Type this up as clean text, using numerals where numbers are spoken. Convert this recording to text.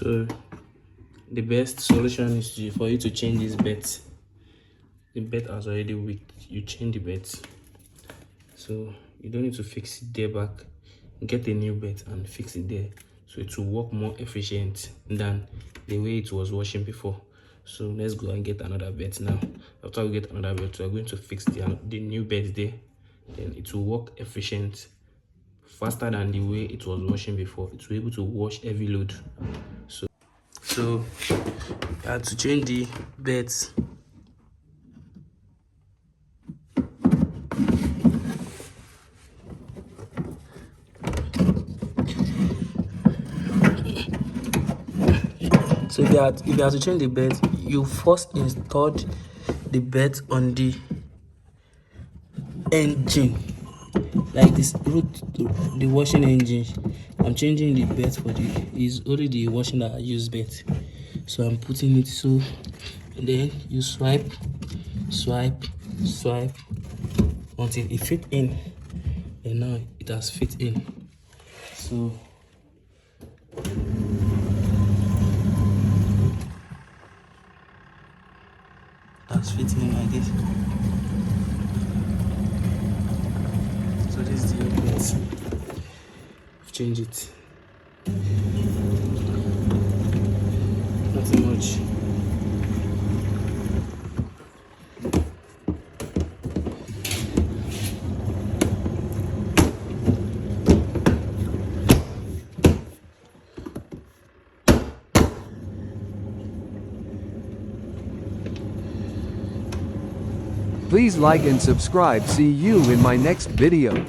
So the best solution is for you to change this belt. The belt has already weak. You change the belt, so you don't need to fix it there back. Get a new belt and fix it there, so it will work more efficient than the way it was washing before. So let's go and get another belt now. After we get another belt, we are going to fix the new belt there. Then it will work efficient, faster than the way it was washing before. It will be able to wash every load. So I had to change the belt. So if you have to change the belt, you first installed the belt on the engine, like this the washing engine. I'm changing the belt for is only the washing that I use belt, so I'm putting it. So then you swipe until it fit in, and now it has fit in. So that's fitting like this. So this is the belt. Change it. Nothing much. Please like and subscribe. See you in my next video.